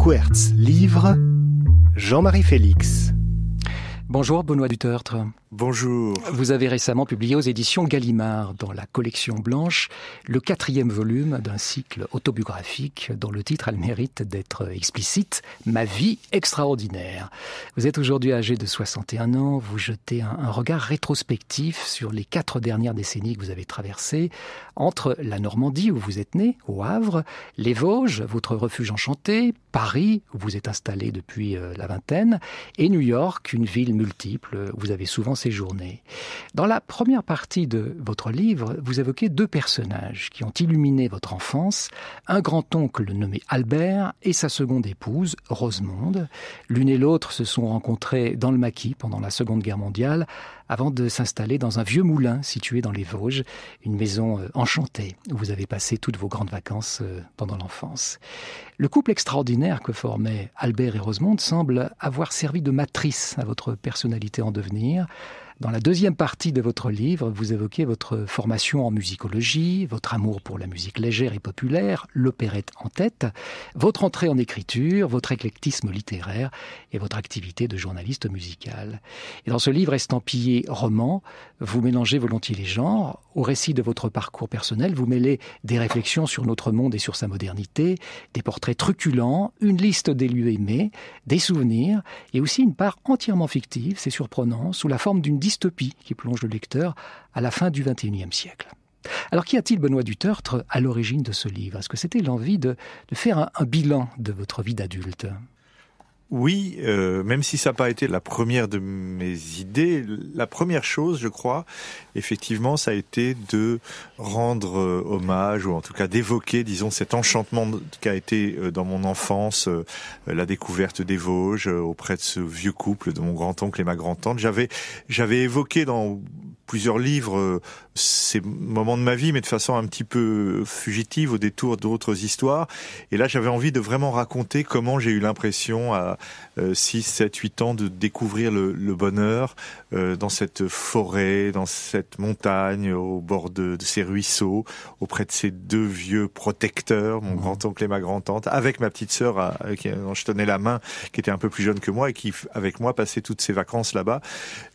Quertz livre, Jean-Marie Félix. Bonjour Benoît Dutertre. Bonjour. Vous avez récemment publié aux éditions Gallimard, dans la collection blanche, le 4e volume d'un cycle autobiographique dont le titre a le mérite d'être explicite, Ma vie extraordinaire. Vous êtes aujourd'hui âgé de 61 ans, vous jetez un regard rétrospectif sur les 4 dernières décennies que vous avez traversées, entre la Normandie où vous êtes né, au Havre, les Vosges, votre refuge enchanté, Paris, où vous êtes installé depuis la vingtaine, et New York, une ville multiple où vous avez souvent séjourné. Dans la première partie de votre livre, vous évoquez 2 personnages qui ont illuminé votre enfance, un grand-oncle nommé Albert et sa seconde épouse, Rosemonde. L'une et l'autre se sont rencontrées dans le Maquis pendant la Seconde Guerre mondiale, avant de s'installer dans un vieux moulin situé dans les Vosges, une maison enchantée où vous avez passé toutes vos grandes vacances pendant l'enfance. Le couple extraordinaire que formaient Albert et Rosemonde semble avoir servi de matrice à votre personnalité en devenir. Dans la deuxième partie de votre livre, vous évoquez votre formation en musicologie, votre amour pour la musique légère et populaire, l'opérette en tête, votre entrée en écriture, votre éclectisme littéraire et votre activité de journaliste musical. Et dans ce livre estampillé roman, vous mélangez volontiers les genres. Au récit de votre parcours personnel, vous mêlez des réflexions sur notre monde et sur sa modernité, des portraits truculents, une liste d'élus aimés, des souvenirs et aussi une part entièrement fictive, c'est surprenant, sous la forme d'une dystopie qui plonge le lecteur à la fin du XXIe siècle. Alors qu'y a-t-il, Benoît Dutertre, à l'origine de ce livre ? Est-ce que c'était l'envie de faire un bilan de votre vie d'adulte ? Oui, même si ça n'a pas été la première de mes idées, la première chose, je crois, effectivement, ça a été de rendre hommage, ou en tout cas d'évoquer, disons, cet enchantement qu'a été dans mon enfance, la découverte des Vosges, auprès de ce vieux couple de mon grand-oncle et ma grand-tante. J'avais évoqué dans plusieurs livres ces moments de ma vie, mais de façon un petit peu fugitive, au détour d'autres histoires. Et là, j'avais envie de vraiment raconter comment j'ai eu l'impression à 6, 7, 8 ans de découvrir le bonheur dans cette forêt, dans cette montagne, au bord de ces ruisseaux, auprès de ces 2 vieux protecteurs, mon grand-oncle et ma grand-tante, avec ma petite sœur dont je tenais la main, qui était un peu plus jeune que moi et qui, avec moi, passait toutes ses vacances là-bas.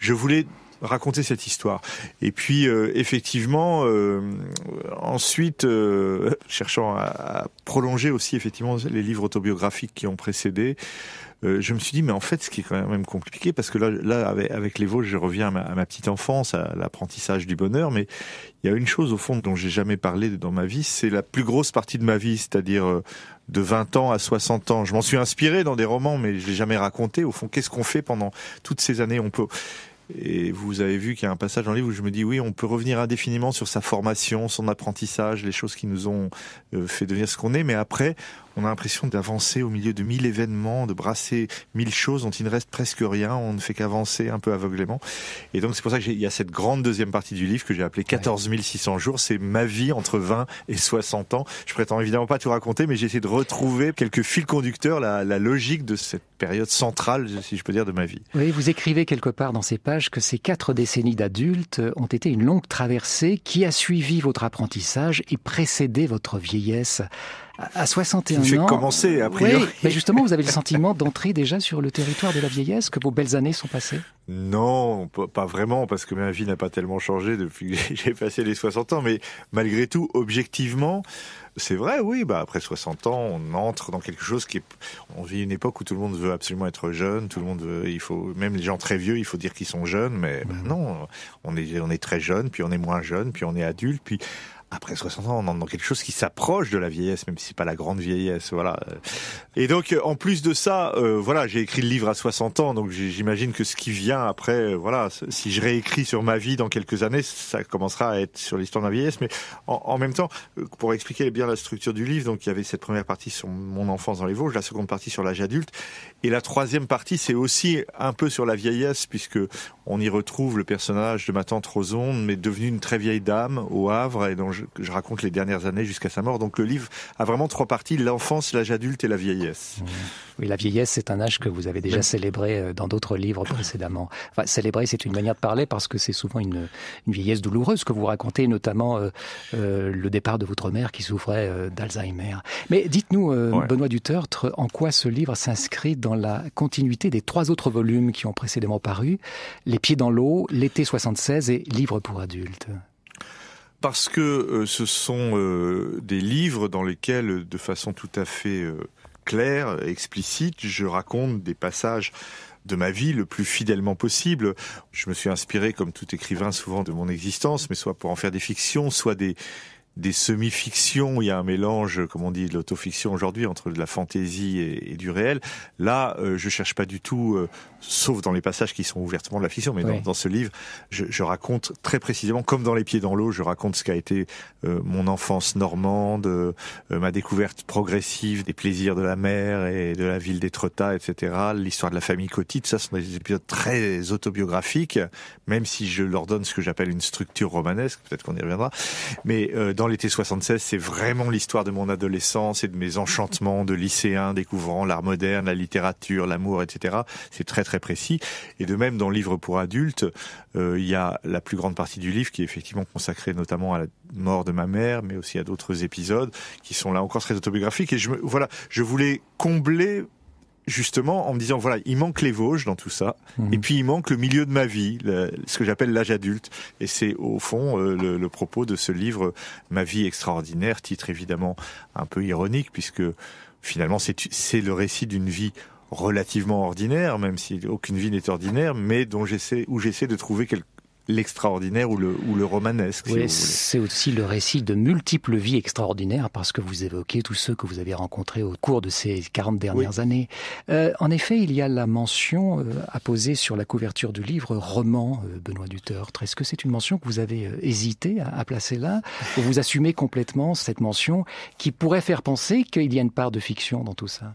Je voulais raconter cette histoire. Et puis, effectivement, ensuite, cherchant à prolonger aussi, effectivement, les livres autobiographiques qui ont précédé, je me suis dit, mais en fait, ce qui est quand même compliqué, parce que là avec les Vosges, je reviens à ma petite enfance, à l'apprentissage du bonheur, mais il y a une chose, au fond, dont j'ai jamais parlé dans ma vie, c'est la plus grosse partie de ma vie, c'est-à-dire de 20 ans à 60 ans. Je m'en suis inspiré dans des romans, mais je l'ai jamais raconté. Au fond, qu'est-ce qu'on fait pendant toutes ces années ? Et vous avez vu qu'il y a un passage dans le livre où je me dis, oui, on peut revenir indéfiniment sur sa formation, son apprentissage, les choses qui nous ont fait devenir ce qu'on est, mais après, on a l'impression d'avancer au milieu de 1000 événements, de brasser 1000 choses dont il ne reste presque rien, on ne fait qu'avancer un peu aveuglément. Et donc c'est pour ça qu'il y a cette grande deuxième partie du livre que j'ai appelée 14 600 jours, c'est ma vie entre 20 et 60 ans. Je prétends évidemment pas tout raconter, mais j'ai essayé de retrouver quelques fils conducteurs, la logique de cette période centrale, si je peux dire, de ma vie. Oui, vous écrivez quelque part dans ces pages que ces 4 décennies d'adulte ont été une longue traversée qui a suivi votre apprentissage et précédé votre vieillesse. À 61 ans... Qui me fait commencer, a priori. Oui, mais justement, vous avez le sentiment d'entrer déjà sur le territoire de la vieillesse, que vos belles années sont passées ? Non, pas vraiment, parce que ma vie n'a pas tellement changé depuis que j'ai passé les 60 ans, mais malgré tout, objectivement, c'est vrai, oui, après 60 ans, on entre dans quelque chose on vit une époque où tout le monde veut absolument être jeune, tout le monde veut, même les gens très vieux, il faut dire qu'ils sont jeunes, mais non, on est très jeune, puis on est moins jeune, puis on est adulte, puis après 60 ans, on entre dans quelque chose qui s'approche de la vieillesse, même si c'est pas la grande vieillesse, voilà. Et donc, en plus de ça, j'ai écrit le livre à 60 ans, donc j'imagine que ce qui vient après, si je réécris sur ma vie dans quelques années, ça commencera à être sur l'histoire de la vieillesse. Mais en même temps, pour expliquer bien la structure du livre, donc il y avait cette première partie sur mon enfance dans les Vosges, la seconde partie sur l'âge adulte, et la troisième partie, c'est aussi un peu sur la vieillesse, puisque on y retrouve le personnage de ma tante Rosemonde, mais devenue une très vieille dame au Havre, et dont je raconte les dernières années jusqu'à sa mort. Donc le livre a vraiment 3 parties, l'enfance, l'âge adulte et la vieillesse. Oui, la vieillesse, c'est un âge que vous avez déjà célébré dans d'autres livres précédemment. Enfin, célébrer, c'est une manière de parler parce que c'est souvent une vieillesse douloureuse que vous racontez, notamment le départ de votre mère qui souffrait d'Alzheimer. Mais dites-nous, Benoît du Tertre, en quoi ce livre s'inscrit dans la continuité des 3 autres volumes qui ont précédemment paru, Les Pieds dans l'eau, L'été 76 et Livres pour adultes? Parce que ce sont des livres dans lesquels, de façon tout à fait claire, explicite, je raconte des passages de ma vie le plus fidèlement possible. Je me suis inspiré, comme tout écrivain, souvent de mon existence, mais soit pour en faire des fictions, soit des semi-fictions. Il y a un mélange, comme on dit, de l'autofiction aujourd'hui, entre de la fantaisie et du réel. Là, je cherche pas du tout, sauf dans les passages qui sont ouvertement de la fiction, mais dans ce livre, je raconte très précisément, comme dans Les Pieds dans l'eau, je raconte ce qu'a été mon enfance normande, ma découverte progressive des plaisirs de la mer et de la ville d'Étretat, etc., l'histoire de la famille Coty. Ça, ce sont des épisodes très autobiographiques, même si je leur donne ce que j'appelle une structure romanesque, peut-être qu'on y reviendra. Mais dans l'été 76, c'est vraiment l'histoire de mon adolescence et de mes enchantements de lycéen découvrant l'art moderne, la littérature, l'amour, etc. C'est très très précis. Et de même, dans Livres pour adultes, il y a la plus grande partie du livre qui est effectivement consacrée notamment à la mort de ma mère, mais aussi à d'autres épisodes qui sont là encore très autobiographiques. Et je voulais combler justement en me disant, voilà, il manque les Vosges dans tout ça, et puis il manque le milieu de ma vie, ce que j'appelle l'âge adulte. Et c'est au fond le propos de ce livre, Ma vie extraordinaire, titre évidemment un peu ironique, puisque finalement c'est le récit d'une vie relativement ordinaire, même si aucune vie n'est ordinaire, mais où j'essaie de trouver l'extraordinaire ou le romanesque. Oui, c'est aussi le récit de multiples vies extraordinaires parce que vous évoquez tous ceux que vous avez rencontrés au cours de ces 40 dernières années. En effet, il y a la mention apposée sur la couverture du livre roman, Benoît du Tertre. Est-ce que c'est une mention que vous avez hésité à placer là, ou vous assumez complètement cette mention qui pourrait faire penser qu'il y a une part de fiction dans tout ça?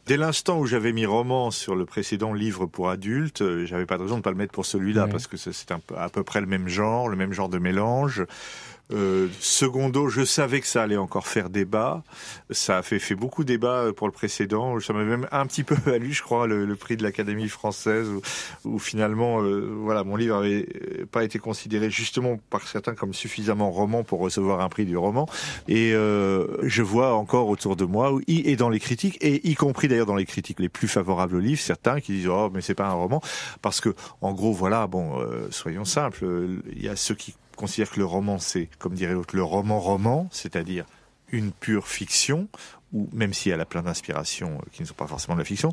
Dès l'instant où j'avais mis roman sur le précédent Livre pour adultes, j'avais pas de raison de pas le mettre pour celui-là, parce que c'est à peu près le même genre de mélange. Secondo, je savais que ça allait encore faire débat. Ça a fait beaucoup débat pour le précédent. Ça m'avait même un petit peu valu, je crois, le prix de l'Académie française, où finalement, mon livre avait pas été considéré justement par certains comme suffisamment roman pour recevoir un prix du roman. Et je vois encore autour de moi, et dans les critiques, et y compris d'ailleurs dans les critiques les plus favorables au livre, certains qui disent mais c'est pas un roman, parce que en gros soyons simples, il y a ceux qui considère que le roman, c'est, comme dirait l'autre, le roman, c'est-à-dire une pure fiction, ou même si elle a plein d'inspirations qui ne sont pas forcément de la fiction.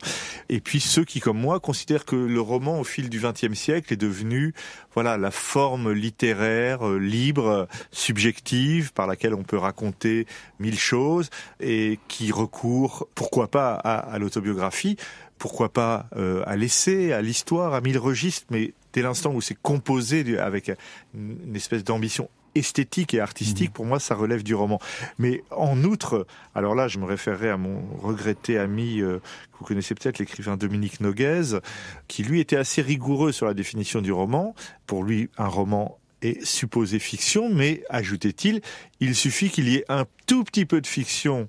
Et puis ceux qui, comme moi, considèrent que le roman, au fil du XXe siècle, est devenu, la forme littéraire, libre, subjective, par laquelle on peut raconter 1000 choses, et qui recourt, pourquoi pas, à l'autobiographie, pourquoi pas à l'essai, à l'histoire, à 1000 registres, mais dès l'instant où c'est composé avec une espèce d'ambition esthétique et artistique, pour moi, ça relève du roman. Mais en outre, alors là, je me référerai à mon regretté ami, que vous connaissez peut-être, l'écrivain Dominique Noguez, qui lui était assez rigoureux sur la définition du roman. Pour lui, un roman est supposé fiction, mais, ajoutait-il, il suffit qu'il y ait un tout petit peu de fiction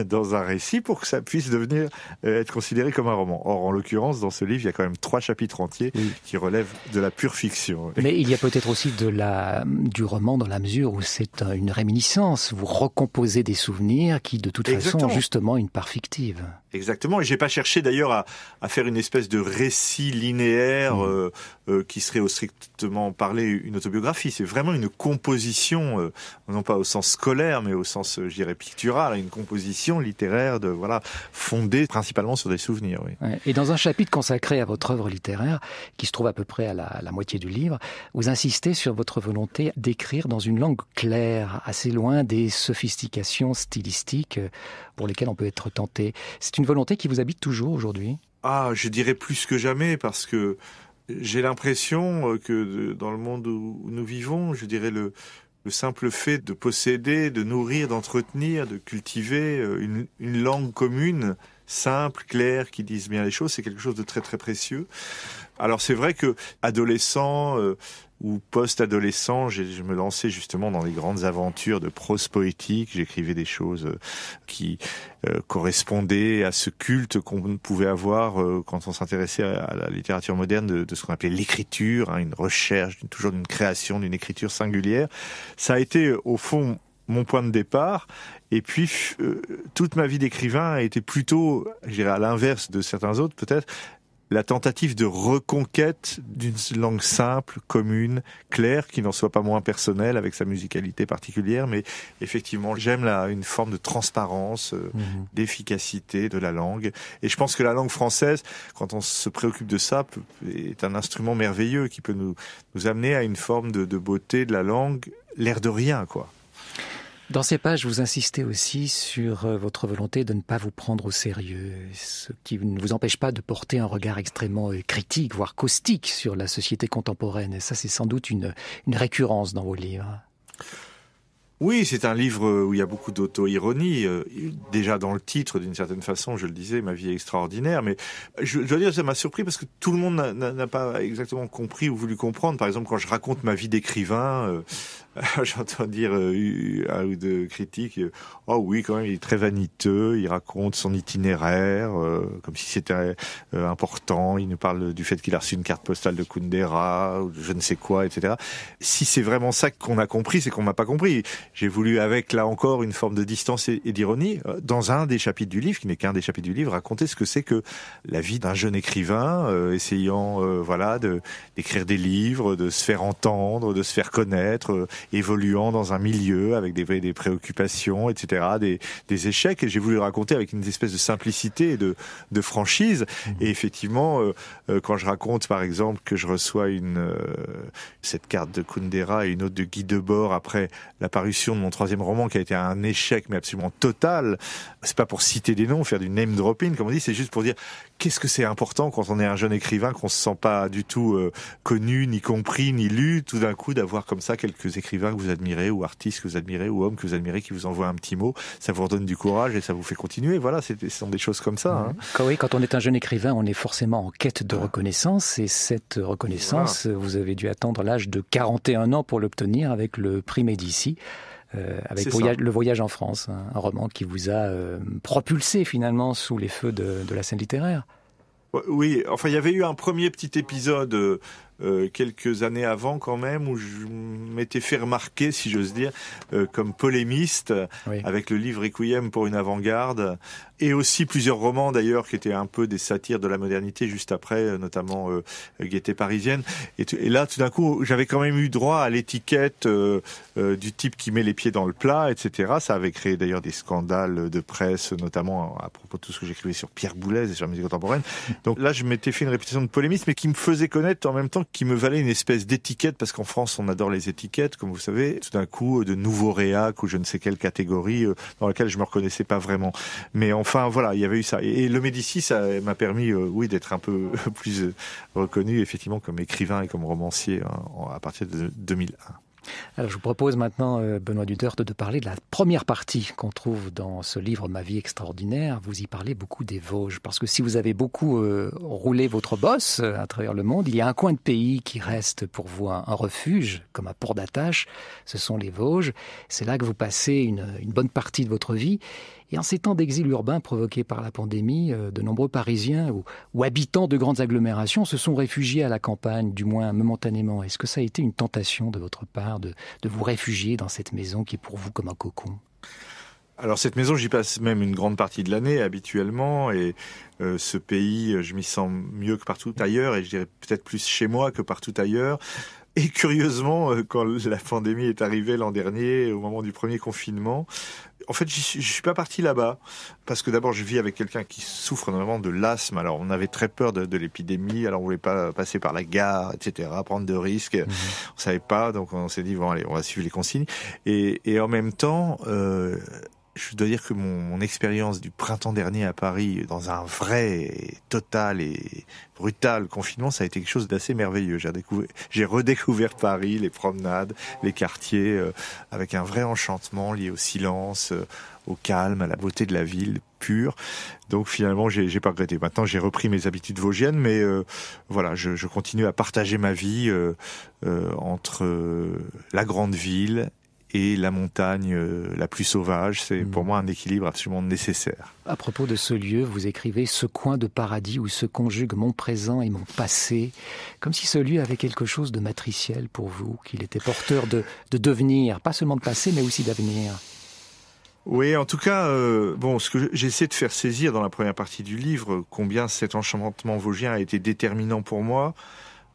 dans un récit pour que ça puisse devenir être considéré comme un roman. Or, en l'occurrence, dans ce livre, il y a quand même 3 chapitres entiers qui relèvent de la pure fiction. Mais il y a peut-être aussi du roman dans la mesure où c'est une réminiscence. Vous recomposez des souvenirs qui, de toute façon, ont justement une part fictive. Exactement. Et j'ai pas cherché d'ailleurs à faire une espèce de récit linéaire qui serait au strictement parlé une autobiographie. C'est vraiment une composition, non pas au sens scolaire, mais au sens, je dirais, pictural, une composition littéraire fondée principalement sur des souvenirs. Oui. Ouais. Et dans un chapitre consacré à votre œuvre littéraire, qui se trouve à peu près à la moitié du livre, vous insistez sur votre volonté d'écrire dans une langue claire, assez loin des sophistications stylistiques pour lesquelles on peut être tenté. C'est une volonté qui vous habite toujours aujourd'hui ? Je dirais plus que jamais, parce que j'ai l'impression que dans le monde où nous vivons, je dirais le simple fait de posséder, de nourrir, d'entretenir, de cultiver une langue commune, simples, claires, qui disent bien les choses, c'est quelque chose de très très précieux. Alors c'est vrai que adolescent ou post-adolescent, je me lançais justement dans les grandes aventures de prose poétique. J'écrivais des choses qui correspondaient à ce culte qu'on pouvait avoir quand on s'intéressait à la littérature moderne de ce qu'on appelait l'écriture, une recherche, toujours d'une création, d'une écriture singulière. Ça a été au fond mon point de départ. Et puis, toute ma vie d'écrivain a été plutôt, je dirais à l'inverse de certains autres peut-être, la tentative de reconquête d'une langue simple, commune, claire, qui n'en soit pas moins personnelle, avec sa musicalité particulière, mais effectivement, j'aime une forme de transparence, d'efficacité de la langue. Et je pense que la langue française, quand on se préoccupe de ça, est un instrument merveilleux qui peut nous amener à une forme de beauté de la langue, l'air de rien, quoi. Dans ces pages, vous insistez aussi sur votre volonté de ne pas vous prendre au sérieux, ce qui ne vous empêche pas de porter un regard extrêmement critique, voire caustique sur la société contemporaine. Et ça, c'est sans doute une récurrence dans vos livres. Oui, c'est un livre où il y a beaucoup d'auto-ironie. Déjà dans le titre, d'une certaine façon, je le disais, ma vie est extraordinaire. Mais je dois dire, ça m'a surpris parce que tout le monde n'a pas exactement compris ou voulu comprendre. Par exemple, quand je raconte ma vie d'écrivain, j'entends dire un ou deux critiques, oh oui, quand même, il est très vaniteux, il raconte son itinéraire, comme si c'était important, il nous parle du fait qu'il a reçu une carte postale de Kundera, ou de je ne sais quoi, etc. Si c'est vraiment ça qu'on a compris, c'est qu'on m'a pas compris. J'ai voulu, avec, là encore, une forme de distance et d'ironie, dans un des chapitres du livre, qui n'est qu'un des chapitres du livre, raconter ce que c'est que la vie d'un jeune écrivain, essayant, d'écrire des livres, de se faire entendre, de se faire connaître, évoluant dans un milieu avec des préoccupations, etc., des échecs. Et j'ai voulu raconter avec une espèce de simplicité et de franchise. Et effectivement, quand je raconte, par exemple, que je reçois cette carte de Kundera et une autre de Guy Debord après la parution de mon 3e roman, qui a été un échec, mais absolument total, c'est pas pour citer des noms, faire du name dropping, comme on dit, c'est juste pour dire qu'est-ce que c'est important quand on est un jeune écrivain, qu'on se sent pas du tout connu, ni compris, ni lu, tout d'un coup d'avoir comme ça quelques écrivains que vous admirez, ou artistes que vous admirez, ou hommes que vous admirez, qui vous envoient un petit mot, ça vous redonne du courage et ça vous fait continuer. Voilà, ce sont des choses comme ça. Hein. Quand on est un jeune écrivain, on est forcément en quête de reconnaissance, et cette reconnaissance, vous avez dû attendre l'âge de 41 ans pour l'obtenir avec le prix Médicis. Avec Le Voyage en France, un roman qui vous a propulsé finalement sous les feux de la scène littéraire. Oui, enfin il y avait eu un premier petit épisode quelques années avant quand même, où je m'étais fait remarquer, si j'ose dire, comme polémiste, avec le livre Requiem pour une avant-garde, et aussi plusieurs romans d'ailleurs qui étaient un peu des satires de la modernité juste après, notamment Gaieté parisienne. Et là, tout d'un coup, j'avais quand même eu droit à l'étiquette du type qui met les pieds dans le plat, etc. Ça avait créé d'ailleurs des scandales de presse, notamment à propos de tout ce que j'écrivais sur Pierre Boulez et sur la musique contemporaine. Donc là, je m'étais fait une réputation de polémiste, mais qui me faisait connaître en même temps, qui me valait une espèce d'étiquette, parce qu'en France, on adore les étiquettes, comme vous savez, tout d'un coup, de nouveaux réac ou je ne sais quelle catégorie dans laquelle je me reconnaissais pas vraiment. Mais enfin, voilà, il y avait eu ça. Et le Médicis, ça m'a permis, d'être un peu plus reconnu, effectivement, comme écrivain et comme romancier à partir de 2001. Alors je vous propose maintenant, Benoît Dudert, de parler de la première partie qu'on trouve dans ce livre « Ma vie extraordinaire ». Vous y parlez beaucoup des Vosges, parce que si vous avez beaucoup roulé votre bosse à travers le monde, il y a un coin de pays qui reste pour vous un refuge, comme un port d'attache, ce sont les Vosges. C'est là que vous passez une bonne partie de votre vie. Et en ces temps d'exil urbain provoqué par la pandémie, de nombreux Parisiens ou habitants de grandes agglomérations se sont réfugiés à la campagne, du moins momentanément. Est-ce que ça a été une tentation de votre part de vous réfugier dans cette maison qui est pour vous comme un cocon ? Alors cette maison, j'y passe même une grande partie de l'année habituellement, et ce pays, je m'y sens mieux que partout ailleurs, et je dirais peut-être plus chez moi que partout ailleurs. Et curieusement, quand la pandémie est arrivée l'an dernier, au moment du premier confinement, en fait, je suis pas parti là-bas, parce que d'abord, je vis avec quelqu'un qui souffre notamment de l'asthme. Alors, on avait très peur de l'épidémie, alors on voulait pas passer par la gare, etc., prendre de risques. On savait pas, donc on s'est dit, bon, allez, on va suivre les consignes. Et en même temps, je dois dire que mon expérience du printemps dernier à Paris, dans un vrai, total et brutal confinement, ça a été quelque chose d'assez merveilleux. J'ai redécouvert Paris, les promenades, les quartiers, avec un vrai enchantement lié au silence, au calme, à la beauté de la ville. pur. Donc finalement, j'ai pas regretté. Maintenant, j'ai repris mes habitudes vosgiennes, mais voilà, je continue à partager ma vie entre la grande ville et la montagne la plus sauvage. C'est pour moi un équilibre absolument nécessaire. À propos de ce lieu, vous écrivez « Ce coin de paradis où se conjuguent mon présent et mon passé », comme si ce lieu avait quelque chose de matriciel pour vous, qu'il était porteur de devenir, pas seulement de passé, mais aussi d'avenir. Oui, en tout cas, ce que j'essaie de faire saisir dans la première partie du livre, combien cet enchantement vosgien a été déterminant pour moi.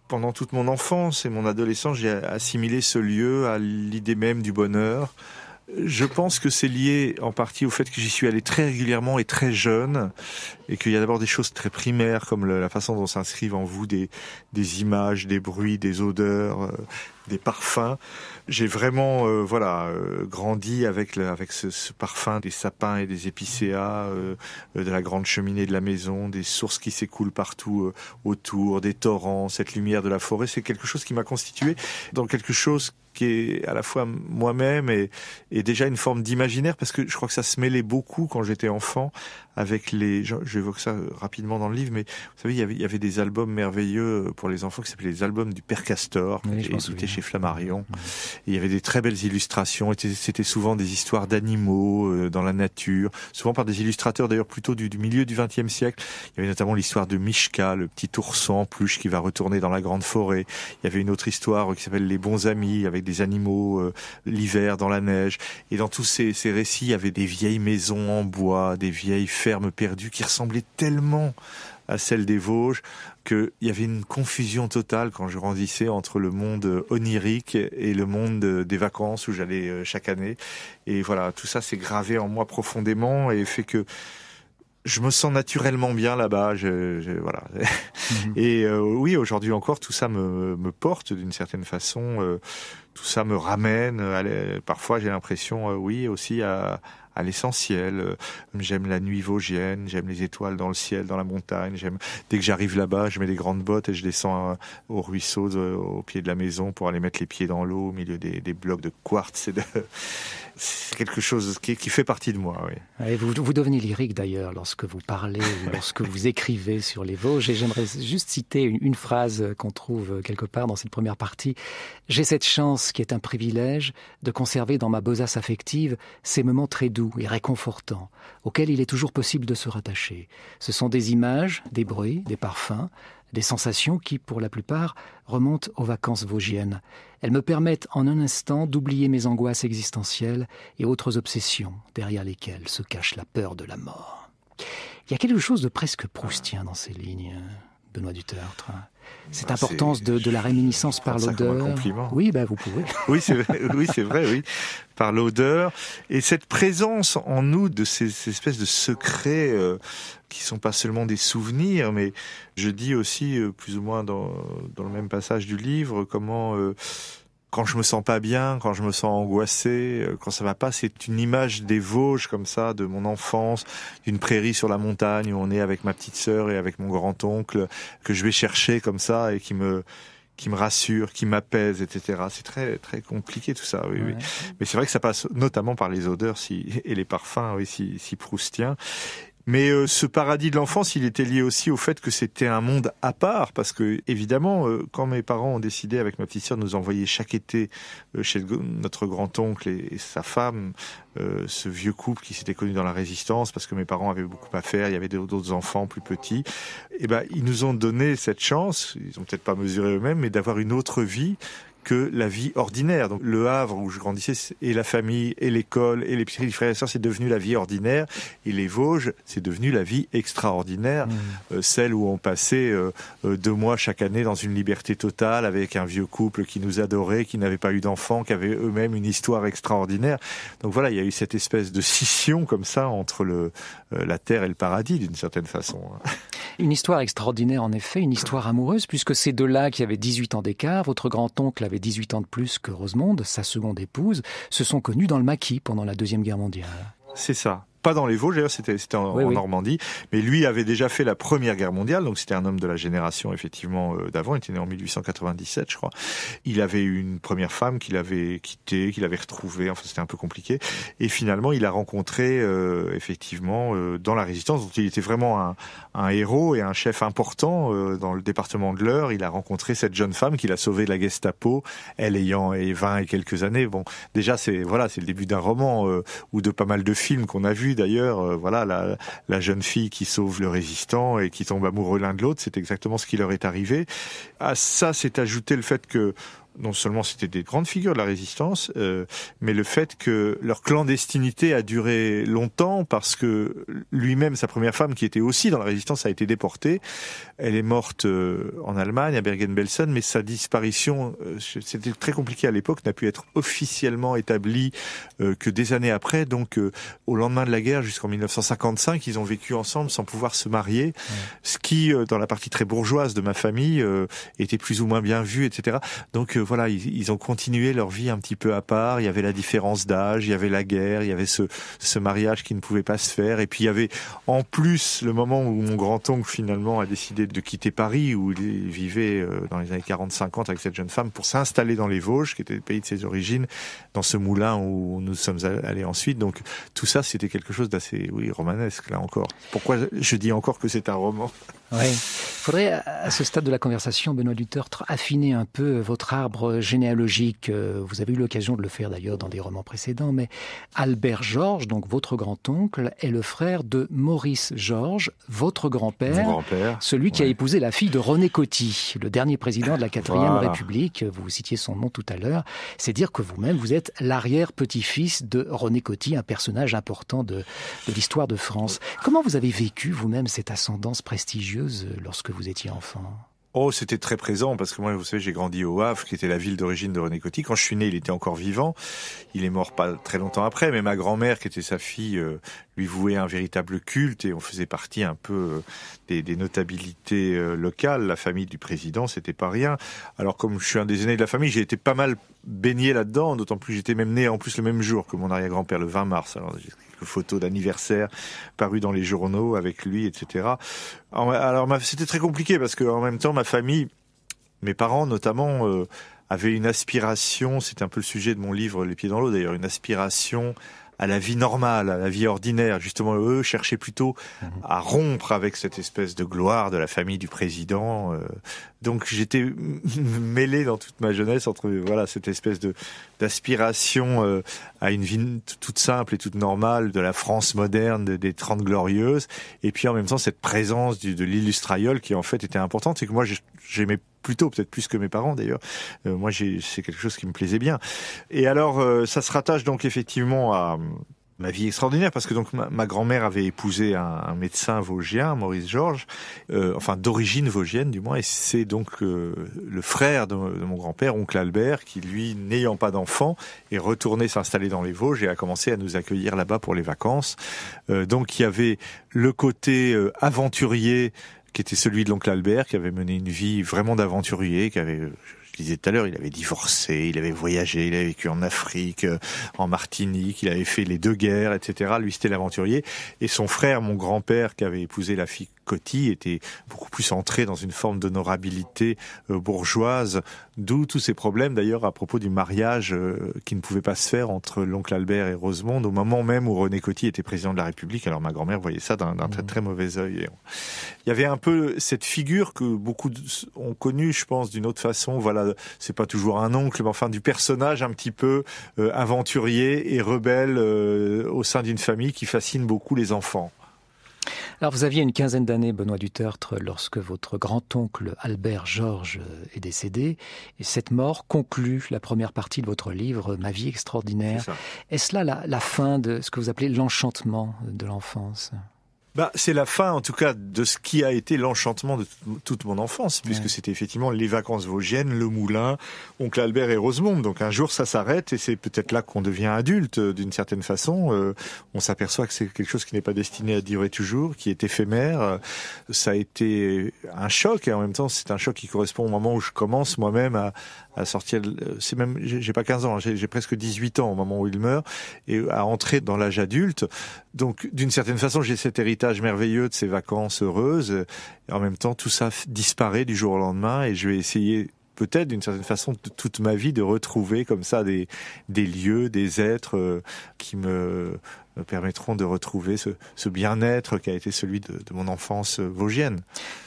Pendant toute mon enfance et mon adolescence, j'ai assimilé ce lieu à l'idée même du bonheur. Je pense que c'est lié en partie au fait que j'y suis allé très régulièrement et très jeune, et qu'il y a d'abord des choses très primaires comme la façon dont s'inscrivent en vous des images, des bruits, des odeurs, des parfums. J'ai vraiment grandi avec ce parfum des sapins et des épicéas, de la grande cheminée de la maison, des sources qui s'écoulent partout autour, des torrents, cette lumière de la forêt. C'est quelque chose qui m'a constitué dans quelque chose qui est à la fois moi-même et déjà une forme d'imaginaire, parce que je crois que ça se mêlait beaucoup quand j'étais enfant avec j'évoque ça rapidement dans le livre, mais vous savez, il y avait des albums merveilleux pour les enfants qui s'appelaient les albums du Père Castor, qui étaient édités chez Flammarion. Et il y avait des très belles illustrations, et c'était souvent des histoires d'animaux dans la nature, souvent par des illustrateurs d'ailleurs plutôt du milieu du XXe siècle. Il y avait notamment l'histoire de Mishka, le petit ourson en peluche qui va retourner dans la grande forêt. Il y avait une autre histoire qui s'appelle Les bons amis, avec des animaux l'hiver dans la neige. Et dans tous ces récits, il y avait des vieilles maisons en bois, des vieilles fermes perdues qui ressemblaient tellement à celle des Vosges qu'il y avait une confusion totale quand je grandissais entre le monde onirique et le monde des vacances où j'allais chaque année. Et voilà, tout ça s'est gravé en moi profondément et fait que je me sens naturellement bien là-bas. Voilà. Et oui, aujourd'hui encore, tout ça me porte d'une certaine façon. Tout ça me ramène. Parfois, j'ai l'impression, oui, aussi à l'essentiel. J'aime la nuit vosgienne, j'aime les étoiles dans le ciel, dans la montagne. Dès que j'arrive là-bas, je mets des grandes bottes et je descends au ruisseau au pied de la maison pour aller mettre les pieds dans l'eau au milieu des blocs de quartz. C'est quelque chose qui fait partie de moi, oui. Et vous devenez lyrique d'ailleurs lorsque vous parlez ou lorsque vous écrivez sur les Vosges. Et j'aimerais juste citer une phrase qu'on trouve quelque part dans cette première partie. « J'ai cette chance qui est un privilège de conserver dans ma besace affective ces moments très doux et réconfortants auxquels il est toujours possible de se rattacher. Ce sont des images, des bruits, des parfums, des sensations qui, pour la plupart, remontent aux vacances vosgiennes. Elles me permettent en un instant d'oublier mes angoisses existentielles et autres obsessions derrière lesquelles se cache la peur de la mort. » Il y a quelque chose de presque proustien dans ces lignes, Benoît Dutertre. Cette importance de la réminiscence par l'odeur. Comme un compliment. Oui, vous pouvez. Oui, c'est vrai, oui. Par l'odeur. Et cette présence en nous de ces espèces de secrets qui sont pas seulement des souvenirs, mais je dis aussi, plus ou moins dans le même passage du livre, comment... quand je me sens pas bien, quand je me sens angoissé, quand ça va pas, c'est une image des Vosges comme ça, de mon enfance, d'une prairie sur la montagne où on est avec ma petite sœur et avec mon grand-oncle, que je vais chercher comme ça et qui me rassure, qui m'apaise, etc. C'est très très compliqué tout ça, oui, ouais. Oui. Mais c'est vrai que ça passe notamment par les odeurs et les parfums, oui, si proustiens. Mais ce paradis de l'enfance, il était lié aussi au fait que c'était un monde à part, parce que évidemment, quand mes parents ont décidé avec ma petite sœur de nous envoyer chaque été chez notre grand-oncle et sa femme, ce vieux couple qui s'était connu dans la Résistance, parce que mes parents avaient beaucoup à faire, il y avait d'autres enfants plus petits, et ils nous ont donné cette chance, ils ont peut-être pas mesuré eux-mêmes, mais d'avoir une autre vie que la vie ordinaire. Donc le Havre où je grandissais, et la famille, et l'école, et les petits frères et sœurs, c'est devenu la vie ordinaire. Et les Vosges, c'est devenu la vie extraordinaire. Celle où on passait 2 mois chaque année dans une liberté totale avec un vieux couple qui nous adorait, qui n'avait pas eu d'enfants, qui avait eux-mêmes une histoire extraordinaire. Donc voilà, il y a eu cette espèce de scission comme ça entre la terre et le paradis d'une certaine façon. Une histoire extraordinaire en effet, une histoire amoureuse, puisque ces deux-là qui avaient 18 ans d'écart, votre grand-oncle avait 18 ans de plus que Rosemonde, sa seconde épouse, se sont connus dans le maquis pendant la Deuxième Guerre mondiale. C'est ça. pas dans les Vosges, d'ailleurs c'était en Normandie, mais lui avait déjà fait la Première Guerre mondiale, donc c'était un homme de la génération effectivement d'avant, il était né en 1897 je crois. Il avait eu une première femme qu'il avait quittée, qu'il avait retrouvée, enfin c'était un peu compliqué, et finalement il a rencontré effectivement dans la résistance, dont il était vraiment un héros et un chef important dans le département de l'Eure. Il a rencontré cette jeune femme qu'il a sauvée de la Gestapo, elle ayant 20 et quelques années. Bon, déjà c'est le début d'un roman ou de pas mal de films qu'on a vus d'ailleurs. Voilà, la jeune fille qui sauve le résistant et qui tombe amoureux l'un de l'autre, c'est exactement ce qui leur est arrivé. À ça s'est ajouté le fait que non seulement c'était des grandes figures de la résistance, mais le fait que leur clandestinité a duré longtemps parce que lui-même, sa première femme, qui était aussi dans la résistance, a été déportée. Elle est morte en Allemagne, à Bergen-Belsen, mais sa disparition, c'était très compliqué à l'époque, n'a pu être officiellement établie que des années après. Donc, au lendemain de la guerre, jusqu'en 1955, ils ont vécu ensemble sans pouvoir se marier, ce qui, dans la partie très bourgeoise de ma famille, était plus ou moins bien vu, etc. Donc, voilà, ils ont continué leur vie un petit peu à part. Il y avait la différence d'âge, il y avait la guerre, il y avait ce mariage qui ne pouvait pas se faire. Et puis il y avait en plus le moment où mon grand-oncle finalement a décidé de quitter Paris, où il vivait dans les années 40-50 avec cette jeune femme, pour s'installer dans les Vosges, qui était le pays de ses origines, dans ce moulin où nous sommes allés ensuite. Donc tout ça, c'était quelque chose d'assez, romanesque là encore. Pourquoi je dis encore que c'est un roman ? Oui. Il faudrait, à ce stade de la conversation, Benoît Dutertre, affiner un peu votre arbre généalogique. Vous avez eu l'occasion de le faire d'ailleurs dans des romans précédents, mais Albert Georges, donc votre grand-oncle, est le frère de Maurice Georges, votre grand-père, celui qui a épousé la fille de René Coty, le dernier président de la 4e République. Vous citiez son nom tout à l'heure. C'est dire que vous-même, vous êtes l'arrière-petit-fils de René Coty, un personnage important de l'histoire de France. Comment vous avez vécu vous-même cette ascendance prestigieuse lorsque vous étiez enfant ? Oh, c'était très présent parce que moi, vous savez, j'ai grandi au Havre, qui était la ville d'origine de René Coty. Quand je suis né, il était encore vivant. Il est mort pas très longtemps après, mais ma grand-mère, qui était sa fille, lui vouait un véritable culte et on faisait partie un peu des notabilités locales. La famille du président, c'était pas rien. Alors, comme je suis un des aînés de la famille, j'ai été pas mal baigné là-dedans, d'autant plus j'étais même né en plus le même jour que mon arrière-grand-père, le 20 mars. Alors, j'ai quelques photos d'anniversaire parues dans les journaux avec lui, etc. Alors c'était très compliqué parce que en même temps, ma famille, mes parents notamment, avaient une aspiration, c'est un peu le sujet de mon livre Les Pieds dans l'eau d'ailleurs, une aspiration à la vie normale, à la vie ordinaire. Justement, eux cherchaient plutôt à rompre avec cette espèce de gloire de la famille du président. Donc j'étais mêlé dans toute ma jeunesse entre cette espèce d'aspiration à une vie toute simple et toute normale de la France moderne des 30 glorieuses, et puis en même temps cette présence de l'illustraïol qui en fait était importante. C'est que moi j'aimais plutôt, peut-être plus que mes parents d'ailleurs. Moi, c'est quelque chose qui me plaisait bien. Et alors, ça se rattache donc effectivement à ma vie extraordinaire, parce que donc ma grand-mère avait épousé un médecin vosgien, Maurice Georges, d'origine vosgienne du moins, et c'est donc le frère de mon grand-père, oncle Albert, qui lui, n'ayant pas d'enfant, est retourné s'installer dans les Vosges et a commencé à nous accueillir là-bas pour les vacances. Donc il y avait le côté aventurier, qui était celui de l'oncle Albert, qui avait mené une vie vraiment d'aventurier, qui avait, je disais tout à l'heure, il avait divorcé, il avait voyagé, il avait vécu en Afrique, en Martinique, il avait fait les 2 guerres, etc. Lui, c'était l'aventurier. Et son frère, mon grand-père, qui avait épousé la fille Coty, était beaucoup plus entré dans une forme d'honorabilité bourgeoise, d'où tous ces problèmes d'ailleurs à propos du mariage qui ne pouvait pas se faire entre l'oncle Albert et Rosemonde, au moment même où René Coty était président de la République. Alors ma grand-mère voyait ça d'un très très mauvais œil. Et il y avait un peu cette figure que beaucoup ont connue, je pense, d'une autre façon. Voilà, c'est pas toujours un oncle, mais enfin du personnage un petit peu aventurier et rebelle au sein d'une famille qui fascine beaucoup les enfants. Alors vous aviez une quinzaine d'années, Benoît Dutertre, lorsque votre grand-oncle Albert Georges est décédé. Et cette mort conclut la première partie de votre livre, Ma vie extraordinaire. Est-ce là la fin de ce que vous appelez l'enchantement de l'enfance ? C'est la fin, en tout cas, de ce qui a été l'enchantement de toute mon enfance, puisque c'était effectivement les vacances vosgiennes, le moulin, oncle Albert et Rosemonde. Donc un jour, ça s'arrête et c'est peut-être là qu'on devient adulte, d'une certaine façon. On s'aperçoit que c'est quelque chose qui n'est pas destiné à durer toujours, qui est éphémère. Ça a été un choc et en même temps, c'est un choc qui correspond au moment où je commence moi-même à sortir. C'est même, j'ai pas 15 ans, j'ai presque 18 ans au moment où il meurt et à entrer dans l'âge adulte. Donc, d'une certaine façon, j'ai cet héritage merveilleux de ces vacances heureuses. Et en même temps, tout ça disparaît du jour au lendemain et je vais essayer peut-être d'une certaine façon de toute ma vie de retrouver comme ça des lieux, des êtres qui me permettront de retrouver ce bien-être qui a été celui de mon enfance vosgienne.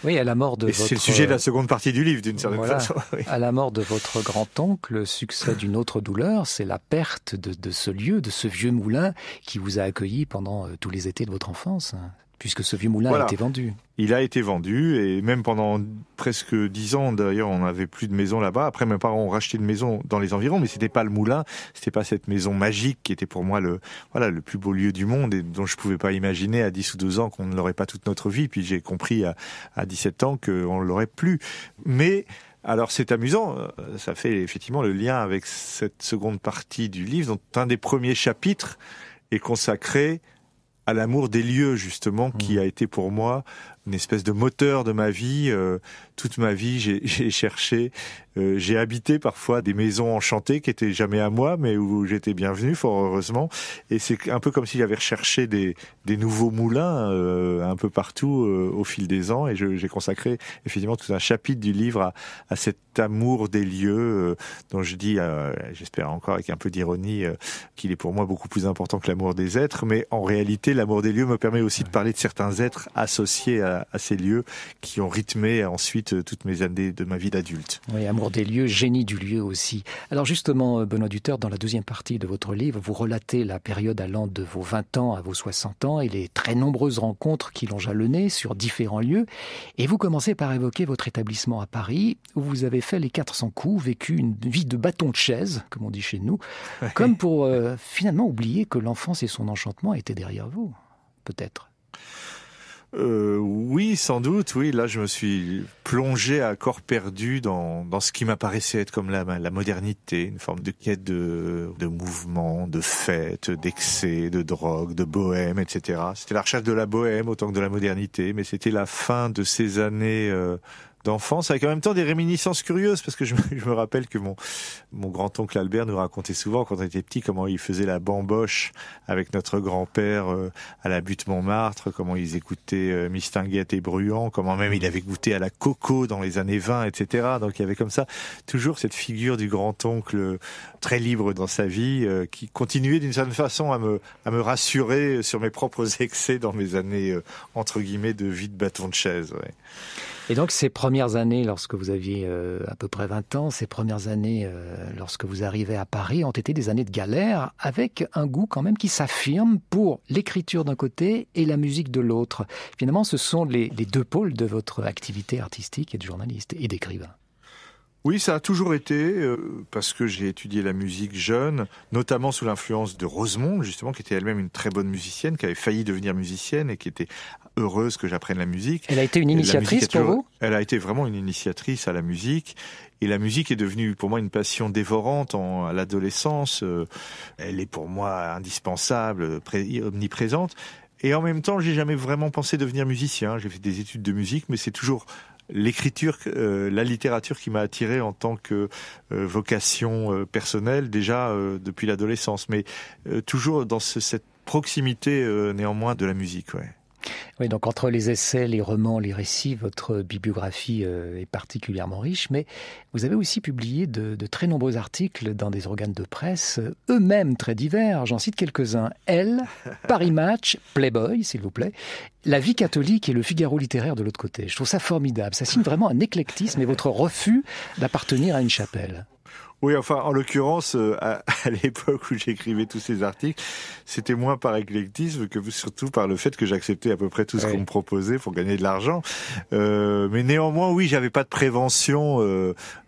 Oui, à la mort de c'est le sujet de la seconde partie du livre, d'une certaine façon. Oui. À la mort de votre grand-oncle, succède une autre douleur, c'est la perte de ce lieu, de ce vieux moulin qui vous a accueilli pendant tous les étés de votre enfance, puisque ce vieux moulin a été vendu. Il a été vendu et même pendant presque 10 ans, d'ailleurs, on n'avait plus de maison là-bas. Après, mes parents ont racheté une maison dans les environs, mais c'était pas le moulin, c'était pas cette maison magique qui était pour moi le plus beau lieu du monde et dont je pouvais pas imaginer à 10 ou 12 ans qu'on ne l'aurait pas toute notre vie. Puis j'ai compris à 17 ans qu'on l'aurait plus. Mais alors c'est amusant, ça fait effectivement le lien avec cette seconde partie du livre, dont un des premiers chapitres est consacré à l'amour des lieux, justement, qui a été pour moi une espèce de moteur de ma vie. Toute ma vie, j'ai cherché, j'ai habité parfois des maisons enchantées qui étaient jamais à moi, mais où j'étais bienvenu, fort heureusement. Et c'est un peu comme si j'avais recherché des nouveaux moulins un peu partout au fil des ans. Et j'ai consacré effectivement tout un chapitre du livre à cet amour des lieux, dont je dis, j'espère encore avec un peu d'ironie, qu'il est pour moi beaucoup plus important que l'amour des êtres. Mais en réalité, l'amour des lieux me permet aussi de parler de certains êtres associés à ces lieux qui ont rythmé ensuite toutes mes années de ma vie d'adulte. Oui, amour des lieux, génie du lieu aussi. Alors justement, Benoît Duteur, dans la deuxième partie de votre livre, vous relatez la période allant de vos 20 ans à vos 60 ans et les très nombreuses rencontres qui l'ont jalonné sur différents lieux. Et vous commencez par évoquer votre établissement à Paris, où vous avez fait les 400 coups, vécu une vie de bâton de chaise, comme on dit chez nous, comme pour finalement oublier que l'enfance et son enchantement étaient derrière vous, peut-être. Oui, sans doute, oui. Là, je me suis plongé à corps perdu dans ce qui m'apparaissait être comme la modernité, une forme de quête de mouvement, de fête, d'excès, de drogue, de bohème, etc. C'était la recherche de la bohème autant que de la modernité, mais c'était la fin de ces années d'enfance, avec en même temps des réminiscences curieuses, parce que je me rappelle que mon grand-oncle Albert nous racontait souvent, quand on était petit, comment il faisait la bamboche avec notre grand-père à la butte Montmartre, comment ils écoutaient Mistinguett et Bruant, comment même il avait goûté à la coco dans les années 20, etc. Donc il y avait comme ça toujours cette figure du grand-oncle très libre dans sa vie, qui continuait d'une certaine façon à me rassurer sur mes propres excès dans mes années, entre guillemets, de vie de bâton de chaise. Ouais. Et donc ces premières années, lorsque vous aviez à peu près 20 ans, ces premières années lorsque vous arrivez à Paris ont été des années de galère, avec un goût quand même qui s'affirme pour l'écriture d'un côté et la musique de l'autre. Finalement, ce sont les deux pôles de votre activité artistique et de journaliste et d'écrivain. Oui, ça a toujours été, parce que j'ai étudié la musique jeune, notamment sous l'influence de Rosemonde, justement, qui était elle-même une très bonne musicienne, qui avait failli devenir musicienne et qui était heureuse que j'apprenne la musique. Elle a été une initiatrice pour vous ? Elle a été vraiment une initiatrice à la musique. Et la musique est devenue pour moi une passion dévorante à l'adolescence. Elle est pour moi indispensable, omniprésente. Et en même temps, j'ai jamais vraiment pensé devenir musicien. J'ai fait des études de musique, mais c'est toujours l'écriture, la littérature qui m'a attiré en tant que vocation personnelle, déjà depuis l'adolescence, mais toujours dans cette proximité néanmoins de la musique. Ouais. Oui, donc entre les essais, les romans, les récits, votre bibliographie est particulièrement riche, mais vous avez aussi publié de très nombreux articles dans des organes de presse, eux-mêmes très divers. J'en cite quelques-uns. Elle, Paris Match, Playboy, s'il vous plaît, La Vie catholique et Le Figaro littéraire de l'autre côté. Je trouve ça formidable. Ça signe vraiment un éclectisme et votre refus d'appartenir à une chapelle. Oui, enfin, en l'occurrence, à l'époque où j'écrivais tous ces articles, c'était moins par éclectisme que surtout par le fait que j'acceptais à peu près tout ce qu'on me proposait pour gagner de l'argent. Mais néanmoins, oui, j'avais pas de prévention,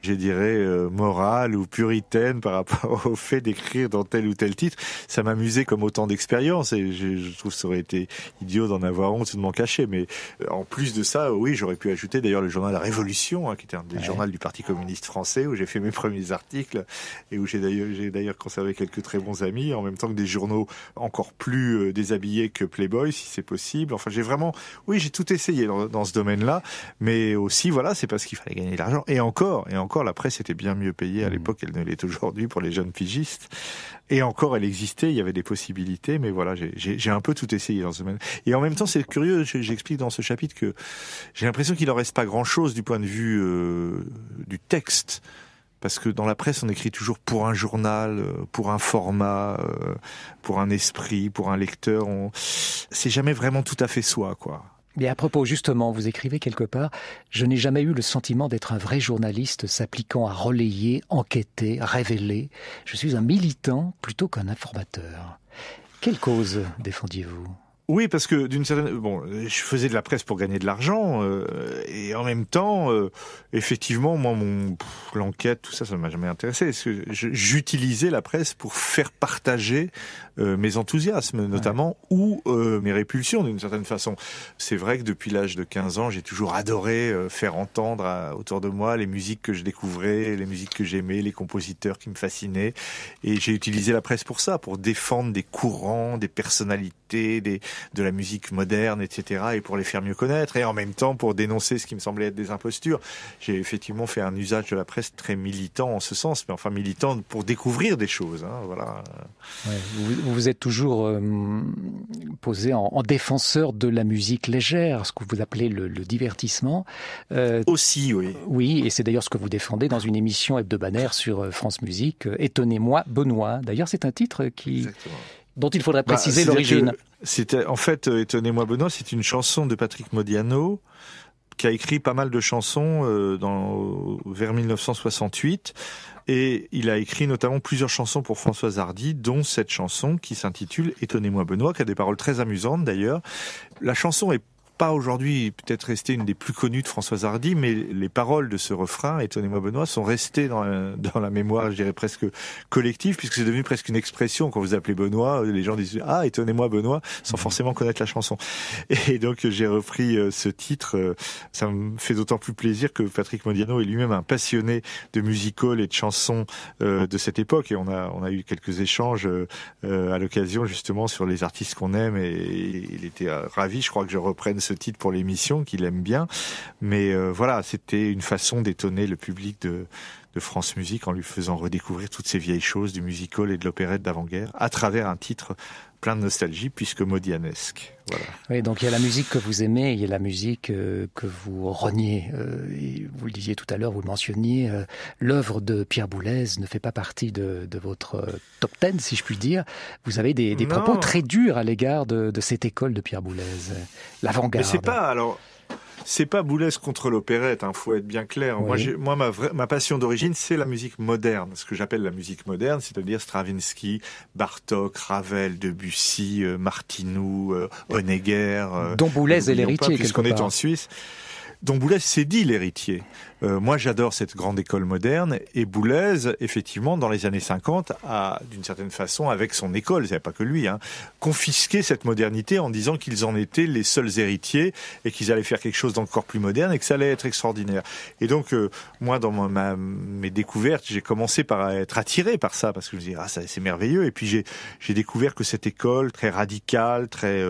je dirais, morale ou puritaine par rapport au fait d'écrire dans tel ou tel titre. Ça m'amusait comme autant d'expérience et je trouve que ça aurait été idiot d'en avoir honte ou de m'en cacher. Mais en plus de ça, oui, j'aurais pu ajouter d'ailleurs le journal La Révolution, qui était un des journaux du Parti communiste français, où j'ai fait mes premiers articles et où j'ai d'ailleurs conservé quelques très bons amis, en même temps que des journaux encore plus déshabillés que Playboy, si c'est possible. Enfin, j'ai tout essayé dans ce domaine-là, mais aussi, voilà, c'est parce qu'il fallait gagner de l'argent. Et encore, la presse était bien mieux payée à l'époque qu'elle ne l'est aujourd'hui pour les jeunes pigistes. Et encore, elle existait, il y avait des possibilités, mais voilà, j'ai un peu tout essayé dans ce domaine. Et en même temps, c'est curieux, j'explique dans ce chapitre que j'ai l'impression qu'il en reste pas grand-chose du point de vue du texte. Parce que dans la presse, on écrit toujours pour un journal, pour un format, pour un esprit, pour un lecteur. C'est jamais vraiment tout à fait soi, quoi. Mais à propos, justement, vous écrivez quelque part « Je n'ai jamais eu le sentiment d'être un vrai journaliste s'appliquant à relayer, enquêter, révéler. Je suis un militant plutôt qu'un informateur. » Quelle cause défendiez-vous ? Oui, parce que je faisais de la presse pour gagner de l'argent et en même temps, effectivement, moi, l'enquête, tout ça, ça m'a jamais intéressé. Parce que j'utilisais la presse pour faire partager mes enthousiasmes, notamment, ou mes répulsions, d'une certaine façon. C'est vrai que depuis l'âge de 15 ans, j'ai toujours adoré faire entendre autour de moi les musiques que je découvrais, les musiques que j'aimais, les compositeurs qui me fascinaient. Et j'ai utilisé la presse pour ça, pour défendre des courants, des personnalités, de la musique moderne, etc., et pour les faire mieux connaître, et en même temps pour dénoncer ce qui me semblait être des impostures. J'ai effectivement fait un usage de la presse très militant en ce sens, mais enfin militant pour découvrir des choses. Voilà. Ouais, vous êtes toujours posé en défenseur de la musique légère, ce que vous appelez le divertissement. Aussi, oui. Oui, et c'est d'ailleurs ce que vous défendez dans une émission hebdomadaire sur France Musique, « Étonnez-moi, Benoît ». D'ailleurs, c'est un titre dont il faudrait préciser l'origine. C'était, en fait, Étonnez-moi Benoît, c'est une chanson de Patrick Modiano, qui a écrit pas mal de chansons vers 1968. Et il a écrit notamment plusieurs chansons pour Françoise Hardy, dont cette chanson qui s'intitule Étonnez-moi Benoît, qui a des paroles très amusantes d'ailleurs. La chanson est pas aujourd'hui peut-être restée une des plus connues de Françoise Hardy, mais les paroles de ce refrain, Étonnez-moi Benoît, sont restées dans la mémoire, je dirais presque collective, puisque c'est devenu presque une expression. Quand vous appelez Benoît, les gens disent « Ah, étonnez-moi Benoît », sans forcément connaître la chanson. Et donc j'ai repris ce titre. Ça me fait d'autant plus plaisir que Patrick Modiano est lui-même un passionné de music-hall et de chansons de cette époque. Et on a eu quelques échanges à l'occasion justement sur les artistes qu'on aime, et il était ravi, je crois, que je reprenne ce titre pour l'émission, qu'il aime bien. Mais voilà, c'était une façon d'étonner le public de France Musique en lui faisant redécouvrir toutes ces vieilles choses du music-hall et de l'opérette d'avant-guerre à travers un titre plein de nostalgie, puisque modianesque. Voilà. Oui, donc il y a la musique que vous aimez, il y a la musique que vous reniez. Et vous le disiez tout à l'heure, vous le mentionniez, l'œuvre de Pierre Boulez ne fait pas partie de votre top 10, si je puis dire. Vous avez des propos très durs à l'égard de cette école de Pierre Boulez, l'avant-garde. Mais c'est pas Boulez contre l'opérette, faut être bien clair. Oui. Moi, ma passion d'origine, c'est la musique moderne, ce que j'appelle la musique moderne, c'est-à-dire Stravinsky, Bartók, Ravel, Debussy, Martinou, Honegger. Dont Boulez est l'héritier, puisqu'on est en Suisse. Dont Boulez s'est dit l'héritier. Moi, j'adore cette grande école moderne, et Boulez, effectivement, dans les années 50, a, d'une certaine façon, avec son école, c'est pas que lui, confisqué cette modernité en disant qu'ils en étaient les seuls héritiers et qu'ils allaient faire quelque chose d'encore plus moderne et que ça allait être extraordinaire. Et donc, moi, dans mes découvertes, j'ai commencé par être attiré par ça, parce que je me disais, ça, c'est merveilleux. Et puis, j'ai découvert que cette école, très radicale, très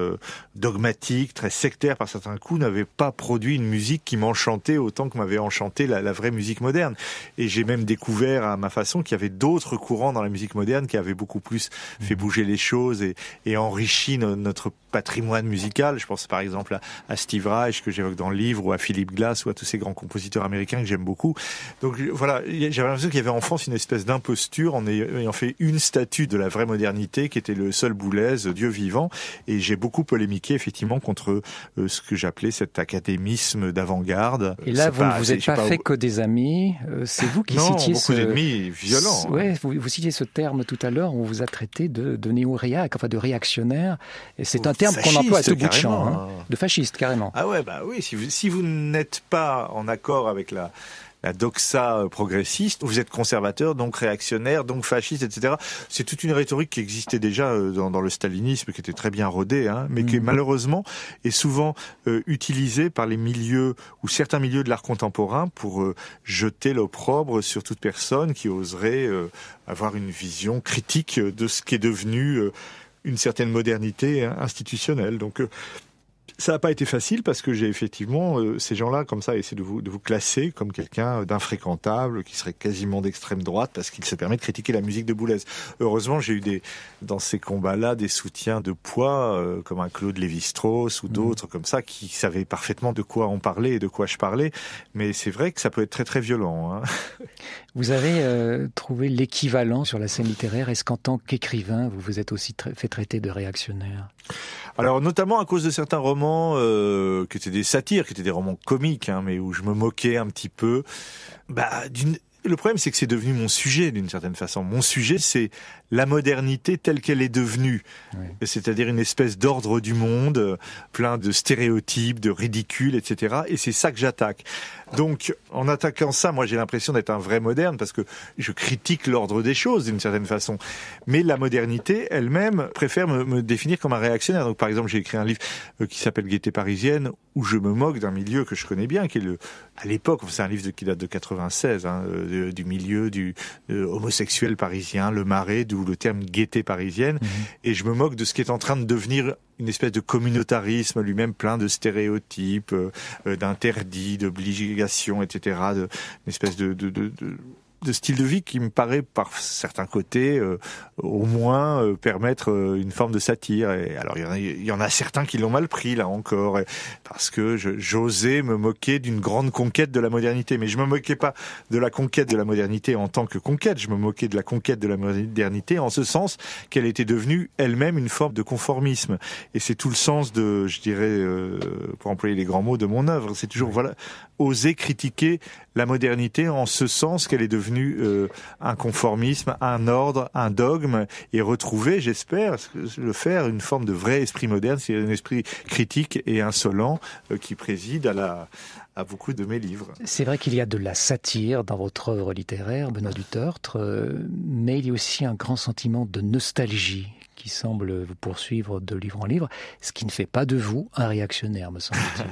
dogmatique, très sectaire par certains coups, n'avait pas produit une musique qui m'enchantait autant que m'avait enchanté la vraie musique moderne. Et j'ai même découvert à ma façon qu'il y avait d'autres courants dans la musique moderne qui avaient beaucoup plus fait bouger les choses et enrichi notre patrimoine musical. Je pense par exemple à Steve Reich que j'évoque dans le livre, ou à Philip Glass, ou à tous ces grands compositeurs américains que j'aime beaucoup. Donc voilà, j'avais l'impression qu'il y avait en France une espèce d'imposture en ayant fait une statue de la vraie modernité qui était le seul Boulez, Dieu vivant. Et j'ai beaucoup polémiqué effectivement contre ce que j'appelais cet académisme d'avant-garde. Et là, vous ne vous êtes pas fait que des amis. C'est vous qui citiez beaucoup d'ennemis violents. Ouais, vous citiez ce terme tout à l'heure. On vous a traité de néo-réac, enfin de réactionnaire. Et c'est un terme qu'on emploie à tout bout de champ, hein. De fasciste, carrément. Ah ouais, bah oui. Si vous n'êtes pas en accord avec la doxa progressiste, vous êtes conservateur, donc réactionnaire, donc fasciste, etc. C'est toute une rhétorique qui existait déjà dans le stalinisme, qui était très bien rodée, hein, mais qui malheureusement est souvent utilisée par les milieux ou certains milieux de l'art contemporain pour jeter l'opprobre sur toute personne qui oserait avoir une vision critique de ce qui est devenu une certaine modernité institutionnelle. Donc ça n'a pas été facile parce que j'ai effectivement ces gens-là comme ça essaient de vous classer comme quelqu'un d'infréquentable, qui serait quasiment d'extrême droite parce qu'il se permet de critiquer la musique de Boulez. Heureusement, j'ai eu dans ces combats-là des soutiens de poids comme un Claude Lévi-Strauss ou d'autres comme ça qui savaient parfaitement de quoi on parlait et de quoi je parlais. Mais c'est vrai que ça peut être très très violent, hein. Vous avez trouvé l'équivalent sur la scène littéraire. Est-ce qu'en tant qu'écrivain, vous vous êtes aussi fait traiter de réactionnaire ? Alors notamment à cause de certains romans qui étaient des satires, qui étaient des romans comiques, hein, mais où je me moquais un petit peu. Le problème, c'est que c'est devenu mon sujet d'une certaine façon. Mon sujet, c'est la modernité telle qu'elle est devenue. Oui. C'est-à-dire une espèce d'ordre du monde, plein de stéréotypes, de ridicules, etc. Et c'est ça que j'attaque. Donc, en attaquant ça, moi j'ai l'impression d'être un vrai moderne parce que je critique l'ordre des choses d'une certaine façon. Mais la modernité elle-même préfère me définir comme un réactionnaire. Donc, par exemple, j'ai écrit un livre qui s'appelle Gaieté parisienne où je me moque d'un milieu que je connais bien, qui est à l'époque, c'est un livre qui date de 96, hein, du milieu homosexuel parisien, le Marais, d'où le terme gaieté parisienne. Et je me moque de ce qui est en train de devenir une espèce de communautarisme lui-même plein de stéréotypes, d'interdits, d'obligations, etc. Une espèce de style de vie qui me paraît par certains côtés au moins permettre une forme de satire. Et alors il y en a certains qui l'ont mal pris là encore, parce que j'osais me moquer d'une grande conquête de la modernité, mais je me moquais pas de la conquête de la modernité en tant que conquête, je me moquais de la conquête de la modernité en ce sens qu'elle était devenue elle-même une forme de conformisme. Et c'est tout le sens de, je dirais, pour employer les grands mots, de mon œuvre. C'est toujours oser critiquer la modernité en ce sens qu'elle est devenue un conformisme, un ordre, un dogme, et retrouver, j'espère, le faire, une forme de vrai esprit moderne, c'est un esprit critique et insolent qui préside à beaucoup de mes livres. C'est vrai qu'il y a de la satire dans votre œuvre littéraire, Benoît du Tertre, mais il y a aussi un grand sentiment de nostalgie qui semble vous poursuivre de livre en livre, ce qui ne fait pas de vous un réactionnaire, me semble-t-il.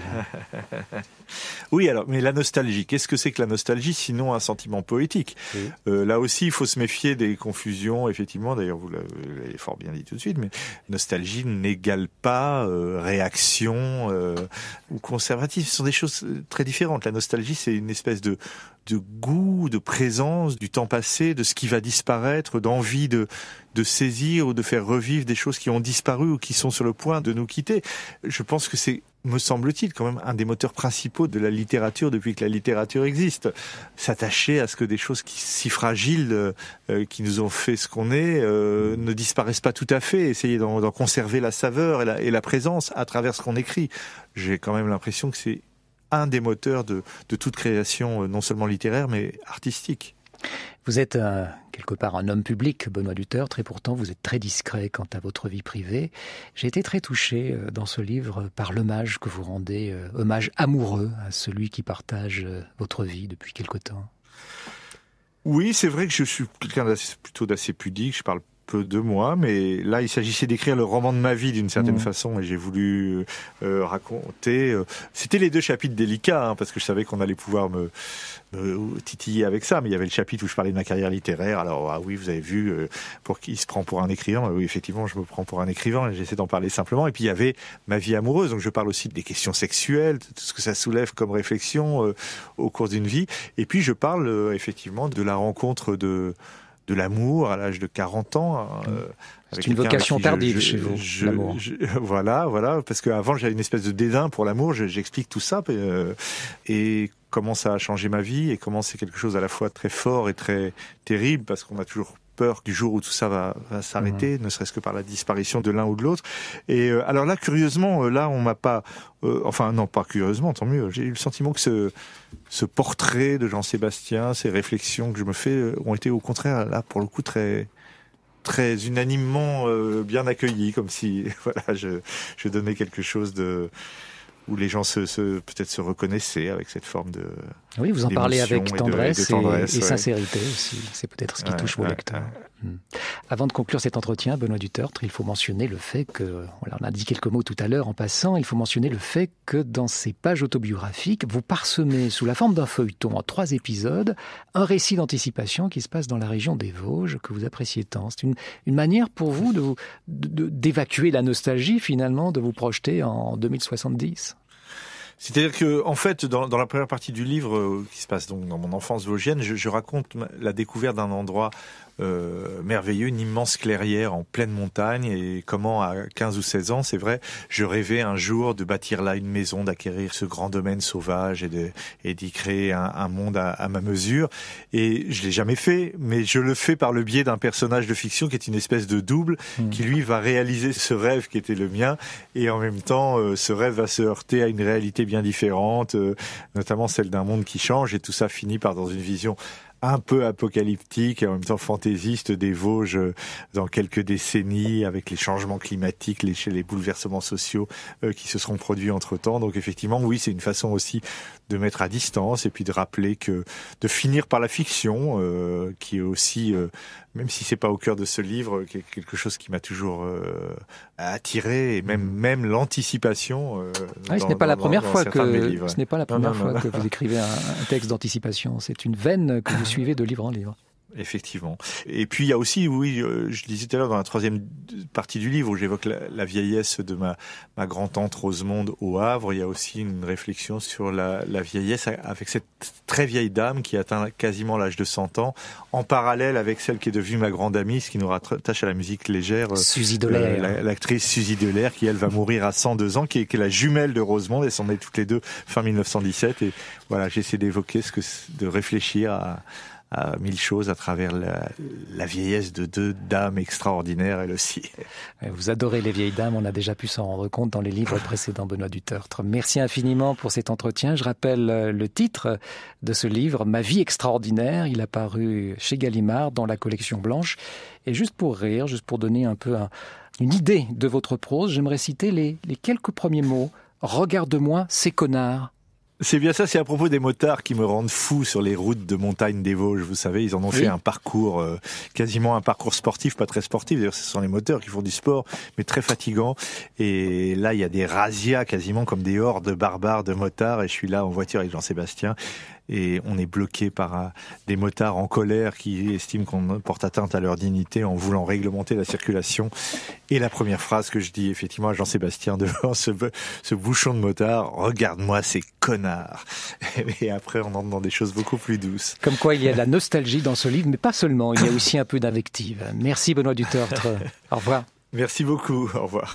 Oui, alors, mais la nostalgie, qu'est-ce que c'est que la nostalgie, sinon un sentiment poétique ? Oui. Là aussi, il faut se méfier des confusions, effectivement, d'ailleurs, vous l'avez fort bien dit tout de suite, mais nostalgie n'égale pas réaction ou conservatisme. Ce sont des choses très différentes. La nostalgie, c'est une espèce de goût, de présence du temps passé, de ce qui va disparaître, d'envie de saisir ou de faire revivre des choses qui ont disparu ou qui sont sur le point de nous quitter. Je pense que c'est, me semble-t-il, quand même un des moteurs principaux de la littérature depuis que la littérature existe. S'attacher à ce que des choses si fragiles, qui nous ont fait ce qu'on est, ne disparaissent pas tout à fait. Essayer d'en conserver la saveur et la présence à travers ce qu'on écrit. J'ai quand même l'impression que c'est un des moteurs de toute création, non seulement littéraire, mais artistique. Vous êtes quelque part un homme public, Benoît du Tertre, et pourtant vous êtes très discret quant à votre vie privée. J'ai été très touché dans ce livre par l'hommage que vous rendez, hommage amoureux à celui qui partage votre vie depuis quelque temps. Oui, c'est vrai que je suis quelqu'un plutôt d'assez pudique, je parle peu de moi, mais là il s'agissait d'écrire le roman de ma vie d'une certaine façon, et j'ai voulu raconter. C'était les deux chapitres délicats, hein, parce que je savais qu'on allait pouvoir me titiller avec ça, mais il y avait le chapitre où je parlais de ma carrière littéraire. Alors oui, vous avez vu, pour qui il se prend pour un écrivain. Oui, effectivement, je me prends pour un écrivain et j'essaie d'en parler simplement. Et puis il y avait ma vie amoureuse, donc je parle aussi des questions sexuelles, tout ce que ça soulève comme réflexion au cours d'une vie. Et puis je parle effectivement de la rencontre de de l'amour à l'âge de 40 ans. C'est une vocation tardive chez vous, l'amour. Voilà, parce qu'avant j'avais une espèce de dédain pour l'amour, j'explique tout ça, et comment ça a changé ma vie, et comment c'est quelque chose à la fois très fort et très terrible, parce qu'on a toujours peur du jour où tout ça va s'arrêter, ne serait-ce que par la disparition de l'un ou de l'autre. Et alors là, curieusement, là on m'a pas... pas curieusement, tant mieux. J'ai eu le sentiment que ce portrait de Jean-Sébastien, ces réflexions que je me fais, ont été au contraire, là, pour le coup, très unanimement bien accueillis, comme si je donnais quelque chose où les gens peut-être se reconnaissaient avec cette forme de... Oui, vous en parlez avec tendresse et sincérité aussi. C'est peut-être ce qui touche vos lecteurs. Avant de conclure cet entretien, Benoît Dutertre, il faut mentionner le fait que, on a dit quelques mots tout à l'heure en passant, il faut mentionner le fait que dans ces pages autobiographiques, vous parsemez sous la forme d'un feuilleton en 3 épisodes, un récit d'anticipation qui se passe dans la région des Vosges, que vous appréciez tant. C'est une manière pour vous d'évacuer la nostalgie finalement, de vous projeter en 2070. C'est-à-dire que, en fait, dans la première partie du livre, qui se passe donc dans mon enfance vosgienne, je raconte la découverte d'un endroit merveilleux, une immense clairière en pleine montagne, et comment à 15 ou 16 ans, c'est vrai, je rêvais un jour de bâtir là une maison, d'acquérir ce grand domaine sauvage et d'y créer un monde à ma mesure. Et je l'ai jamais fait, mais je le fais par le biais d'un personnage de fiction qui est une espèce de double, qui lui va réaliser ce rêve qui était le mien, et en même temps, ce rêve va se heurter à une réalité bien différente, notamment celle d'un monde qui change, et tout ça finit par dans une vision un peu apocalyptique et en même temps fantaisiste des Vosges dans quelques décennies, avec les changements climatiques, les bouleversements sociaux qui se seront produits entre-temps. Donc effectivement, oui, c'est une façon aussi de mettre à distance et puis de rappeler de finir par la fiction, qui est aussi, même si c'est pas au cœur de ce livre, quelque chose qui m'a toujours attiré, et même l'anticipation. Ce n'est pas la première fois que vous écrivez un texte d'anticipation. C'est une veine que vous suivez de livre en livre. Effectivement. Et puis il y a aussi, oui, je disais tout à l'heure dans la 3e partie du livre où j'évoque la vieillesse de ma grand-tante Rosemonde au Havre, il y a aussi une réflexion sur la vieillesse avec cette très vieille dame qui atteint quasiment l'âge de 100 ans, en parallèle avec celle qui est devenue ma grande amie, ce qui nous rattache à la musique légère. Suzy Delair. L'actrice Suzy Delair, qui elle va mourir à 102 ans, qui est la jumelle de Rosemonde. Elles sont nées toutes les deux fin 1917. Et voilà, j'essaie d'évoquer de réfléchir à 1000 choses à travers la vieillesse de 2 dames extraordinaires, elles aussi. Vous adorez les vieilles dames, on a déjà pu s'en rendre compte dans les livres précédents, Benoît Dutertre. Merci infiniment pour cet entretien. Je rappelle le titre de ce livre, Ma vie extraordinaire. Il a paru chez Gallimard dans la collection blanche. Et juste pour rire, juste pour donner un peu une idée de votre prose, j'aimerais citer les quelques premiers mots. Regarde-moi ces connards. C'est bien ça, c'est à propos des motards qui me rendent fou sur les routes de montagne des Vosges. Vous savez, ils en ont fait un parcours, quasiment un parcours sportif, pas très sportif. D'ailleurs, ce sont les moteurs qui font du sport, mais très fatigant. Et là, il y a des razzias quasiment comme des hordes barbares de motards. Et je suis là en voiture avec Jean-Sébastien. Et on est bloqué par des motards en colère qui estiment qu'on porte atteinte à leur dignité en voulant réglementer la circulation. Et la première phrase que je dis effectivement à Jean-Sébastien devant ce bouchon de motards, regarde-moi ces connards. Et après, on entre dans des choses beaucoup plus douces. Comme quoi, il y a de la nostalgie dans ce livre, mais pas seulement. Il y a aussi un peu d'invective. Merci Benoît Dutertre. Au revoir. Merci beaucoup. Au revoir.